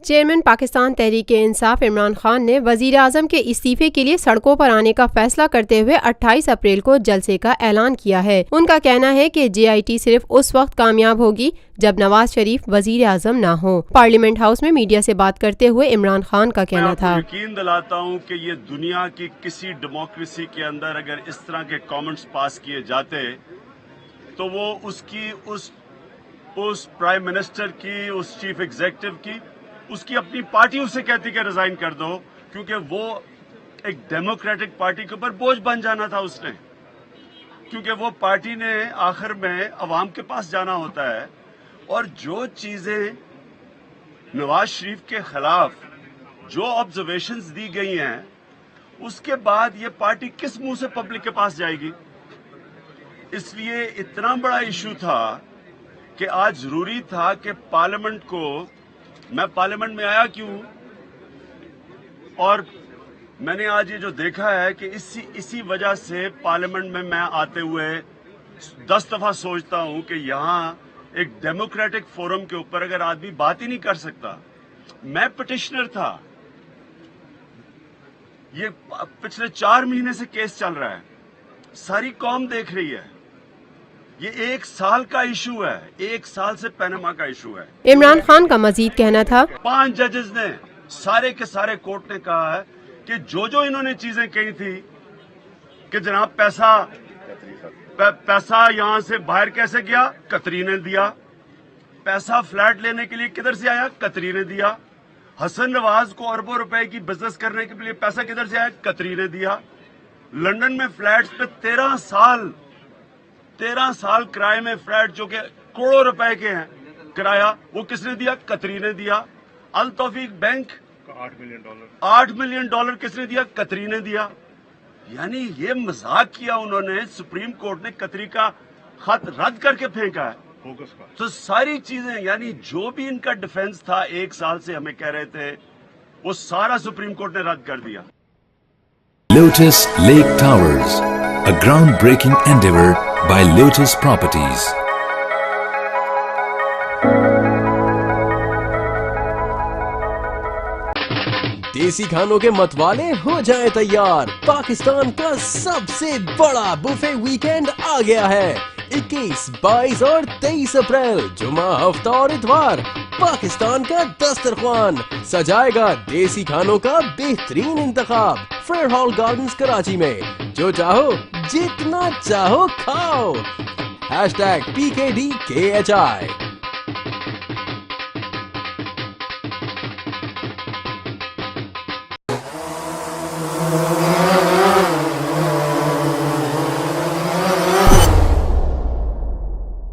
Chairman Pakistan Tehreek Insaf Imran Khan نے وزیراعظم کے استعفے کے لیے سڑکوں پر آنے کا فیصلہ کرتے ہوئے 28 اپریل کو جلسے کا اعلان کیا ہے۔ ان کا کہنا ہے کہ جے آئی ٹی صرف اس وقت کامیاب ہوگی جب نوازشریف وزیراعظم نہ ہوں۔ پارلیمنٹ ہاؤس میں میڈیا سے بات کرتے ہوئے عمران خان کا کہنا تھا، میں یقین دلاتا ہوں کہ یہ دنیا کی کسی ڈیموکریسی کے اندر اگر اس طرح کے کامنٹس پاس کیے جاتے تو وہ اس پرائم منسٹر کی، اس چیف ایگزیکٹو کی، اس کی اپنی پارٹی اسے کہتی کہ ریزائن کر دو، کیونکہ وہ ایک ڈیموکریٹک پارٹی کے اوپر بوجھ بن جانا تھا اس نے، کیونکہ وہ پارٹی نے آخر میں عوام کے پاس جانا ہوتا ہے۔ اور جو چیزیں نواز شریف کے خلاف جو آبزرویشنز دی گئی ہیں، اس کے بعد یہ پارٹی کس منہ سے پبلک کے پاس جائے گی؟ اس لیے اتنا بڑا ایشو تھا کہ آج ضروری تھا کہ پارلیمنٹ کو، میں پارلیمنٹ میں آیا کیوں، اور میں نے آج یہ جو دیکھا ہے کہ اسی وجہ سے پارلیمنٹ میں آتے ہوئے 10 دفعہ سوچتا ہوں کہ یہاں ایک ڈیموکریٹک فورم کے اوپر اگر آدمی بات ہی نہیں کر سکتا۔ میں پٹیشنر تھا، یہ پچھلے 4 مہینے سے کیس چل رہا ہے، ساری قوم دیکھ رہی ہے، یہ 1 سال کا ایشو ہے، 1 سال سے پینما کا ایشو ہے۔ عمران خان کا مزید کہنا تھا، 5 ججز نے، سارے کے سارے کورٹ نے کہا ہے کہ جو انہوں نے چیزیں کہی تھی کہ جناب پیسہ یہاں سے باہر کیسے گیا، قطری نے دیا، پیسہ فلیٹ لینے کے لیے کدھر سے آیا، قطری نے دیا، حسن نواز کو اربوں روپے کی بزنس کرنے کے لیے پیسہ کدھر سے آیا، قطری نے دیا، لندن میں فلیٹس پہ 13 سال کرائے میں فلیٹ جو کہ کروڑوں روپے کے ہیں کرایہ، وہ کس نے دیا، قطری نے دیا، التوفیق بینک $8 ملین کس نے دیا، قطری نے دیا۔ یعنی یہ مذاق کیا انہوں نے، سپریم کورٹ نے قطری کا خط رد کر کے پھینکا ہے۔ تو ساری چیزیں، یعنی جو بھی ان کا ڈیفنس تھا 1 سال سے ہمیں کہہ رہے تھے، وہ سارا سپریم کورٹ نے رد کر دیا۔ Lotus lake towers, a groundbreaking endeavor by Lotus Properties. دیسی کھانوں کے متوالے ہو جائیں تیار، پاکستان کا سب سے بڑا بوفے ویکینڈ آ گیا ہے۔ 21، 22 اور 23 اپریل، جمعہ، ہفتہ اور اتوار، پاکستان کا دسترخوان سجائے گا دیسی کھانوں کا بہترین انتخاب فیئر ہال گارڈنز کراچی میں۔ جو چاہو جتنا چاہو کھاؤ۔ #PKDKHI